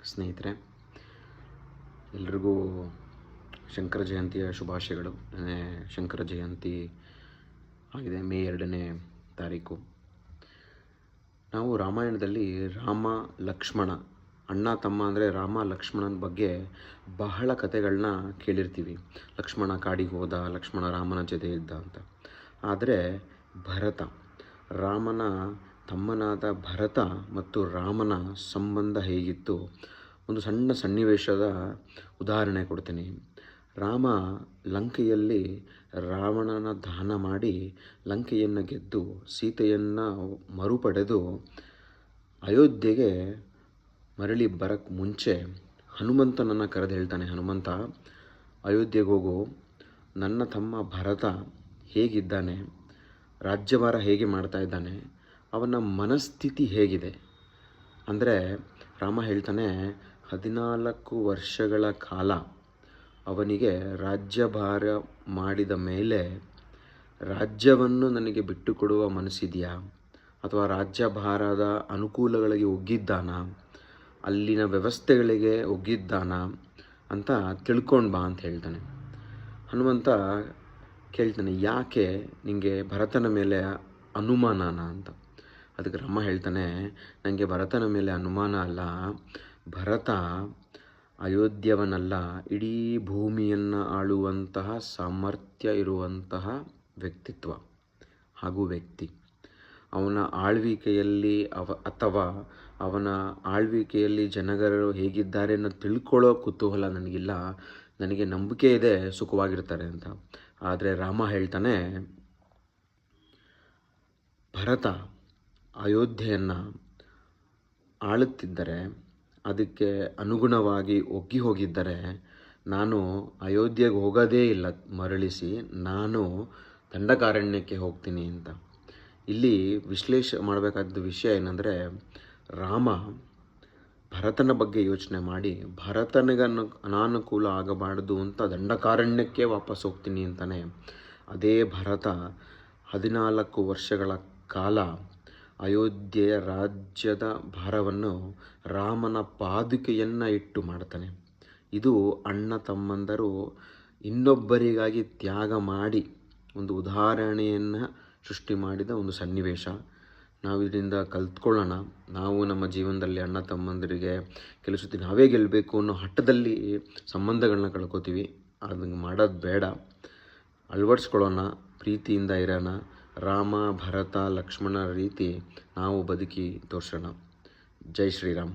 ಸ್ನೇಹಿತರೆ, ಎಲ್ರಿಗೂ ಶಂಕರ ಜಯಂತಿಯ ಶುಭಾಶಯಗಳು. ಶಂಕರ ಜಯಂತಿ ಆಗಿದೆ, ಮೇ 2ನೇ ತಾರೀಕು. ನಾವು ರಾಮಾಯಣದಲ್ಲಿ ರಾಮ ಲಕ್ಷ್ಮಣ, ಅಣ್ಣ ತಮ್ಮ ಅಂದರೆ ರಾಮ ಲಕ್ಷ್ಮಣನ ಬಗ್ಗೆ ಬಹಳ ಕಥೆಗಳನ್ನ ಕೇಳಿರ್ತೀವಿ. ಲಕ್ಷ್ಮಣ ಕಾಡಿಗೆ ಹೋದ, ಲಕ್ಷ್ಮಣ ರಾಮನ ಜೊತೆ ಇದ್ದ ಅಂತ. ಆದರೆ ಭರತ, ರಾಮನ ತಮ್ಮನಾದ ಭರತ ಮತ್ತು ರಾಮನ ಸಂಬಂಧ ಹೇಗಿತ್ತು, ಒಂದು ಸಣ್ಣ ಸನ್ನಿವೇಶದ ಉದಾಹರಣೆ ಕೊಡ್ತೀನಿ. ರಾಮ ಲಂಕೆಯಲ್ಲಿ ರಾವಣನ ದಹನ ಮಾಡಿ ಲಂಕೆಯನ್ನು ಗೆದ್ದು ಸೀತೆಯನ್ನು ಮರುಪಡೆದು ಅಯೋಧ್ಯೆಗೆ ಮರಳಿ ಬರೋಕ್ಕೆ ಮುಂಚೆ ಹನುಮಂತನನ್ನು ಕರೆದು ಹೇಳ್ತಾನೆ, ಹನುಮಂತ, ಅಯೋಧ್ಯೆಗೆ ಹೋಗು, ನನ್ನ ತಮ್ಮ ಭರತ ಹೇಗಿದ್ದಾನೆ, ರಾಜ್ಯಭಾರ ಹೇಗೆ ಮಾಡ್ತಾ ಇದ್ದಾನೆ, ಅವನ ಮನಸ್ಥಿತಿ ಹೇಗಿದೆ ಅಂದರೆ, ರಾಮ ಹೇಳ್ತಾನೆ, 14 ವರ್ಷಗಳ ಕಾಲ ಅವನಿಗೆ ರಾಜ್ಯಭಾರ ಮಾಡಿದ ಮೇಲೆ ರಾಜ್ಯವನ್ನು ನನಗೆ ಬಿಟ್ಟುಕೊಡುವ ಮನಸ್ಸಿದೆಯಾ, ಅಥವಾ ರಾಜ್ಯಭಾರದ ಅನುಕೂಲಗಳಿಗೆ ಒಗ್ಗಿದ್ದಾನ, ಅಲ್ಲಿನ ವ್ಯವಸ್ಥೆಗಳಿಗೆ ಒಗ್ಗಿದ್ದಾನ ಅಂತ ತಿಳ್ಕೊಂಡು ಬಾ ಅಂತ ಹೇಳ್ತಾನೆ. ಹನುಮಂತ ಕೇಳ್ತಾನೆ, ಯಾಕೆ ನಿಮಗೆ ಭರತನ ಮೇಲೆ ಅನುಮಾನನ ಅಂತ. ಅದಕ್ಕೆ ರಾಮ ಹೇಳ್ತಾನೆ, ನನಗೆ ಭರತನ ಮೇಲೆ ಅನುಮಾನ ಅಲ್ಲ, ಭರತ ಅಯೋಧ್ಯವನಲ್ಲ, ಇಡೀ ಭೂಮಿಯನ್ನು ಆಳುವಂತಹ ಸಾಮರ್ಥ್ಯ ಇರುವಂತಹ ವ್ಯಕ್ತಿತ್ವ ಹಾಗೂ ವ್ಯಕ್ತಿ. ಅವನ ಆಳ್ವಿಕೆಯಲ್ಲಿ ಅಥವಾ ಅವನ ಆಳ್ವಿಕೆಯಲ್ಲಿ ಜನಗರು ಹೇಗಿದ್ದಾರೆ ಅನ್ನೋ ತಿಳ್ಕೊಳ್ಳೋ ಕುತೂಹಲ ನನಗಿಲ್ಲ, ನನಗೆ ನಂಬಿಕೆ ಇದೆ ಸುಖವಾಗಿರ್ತಾರೆ ಅಂತ. ಆದರೆ ರಾಮ ಹೇಳ್ತಾನೆ, ಭರತ ಅಯೋಧ್ಯೆಯನ್ನು ಆಳುತ್ತಿದ್ದರೆ, ಅದಕ್ಕೆ ಅನುಗುಣವಾಗಿ ಒಗ್ಗಿ ಹೋಗಿದ್ದರೆ ನಾನು ಅಯೋಧ್ಯೆಗೆ ಹೋಗೋದೇ ಇಲ್ಲ, ಮರಳಿಸಿ ನಾನು ದಂಡಕಾರಣ್ಯಕ್ಕೆ ಹೋಗ್ತೀನಿ ಅಂತ. ಇಲ್ಲಿ ವಿಶ್ಲೇಷಣೆ ಮಾಡಬೇಕಾದ ವಿಷಯ ಏನಂದರೆ, ರಾಮ ಭರತನ ಬಗ್ಗೆ ಯೋಚನೆ ಮಾಡಿ ಭರತನಿಗೆ ಅನಾನುಕೂಲ ಆಗಬಾರ್ದು ಅಂತ ದಂಡಕಾರಣ್ಯಕ್ಕೆ ವಾಪಸ್ ಹೋಗ್ತೀನಿ ಅಂತಾನೆ. ಅದೇ ಭರತ 14 ವರ್ಷಗಳ ಕಾಲ ಅಯೋಧ್ಯೆಯ ರಾಜ್ಯದ ಭಾರವನ್ನು ರಾಮನ ಪಾದುಕೆಯನ್ನು ಇಟ್ಟು ಮಾಡ್ತಾನೆ. ಇದು ಅಣ್ಣ ತಮ್ಮಂದರು ಇನ್ನೊಬ್ಬರಿಗಾಗಿ ತ್ಯಾಗ ಮಾಡಿ ಒಂದು ಉದಾಹರಣೆಯನ್ನು ಸೃಷ್ಟಿ ಮಾಡಿದ ಒಂದು ಸನ್ನಿವೇಶ. ನಾವು ಇದರಿಂದ ಕಲ್ತ್ಕೊಳ್ಳೋಣ. ನಾವು ನಮ್ಮ ಜೀವನದಲ್ಲಿ ಅಣ್ಣ ತಮ್ಮಂದರಿಗೆ ಕೆಲವು ಸತಿ ನಾವೇ ಗೆಲ್ಲಬೇಕು ಅನ್ನೋ ಹಠದಲ್ಲಿ ಸಂಬಂಧಗಳನ್ನ ಕಳ್ಕೊತೀವಿ. ಅದನ್ನು ಮಾಡೋದು ಬೇಡ, ಅಳವಡಿಸ್ಕೊಳ್ಳೋಣ, ಪ್ರೀತಿಯಿಂದ ಇರೋಣ. ರಾಮ ಭರತ ಲಕ್ಷ್ಮಣರ ರೀತಿ ನಾವು ಬದುಕಿ ತೋರಿಸೋಣ. ಜೈ ಶ್ರೀರಾಮ್.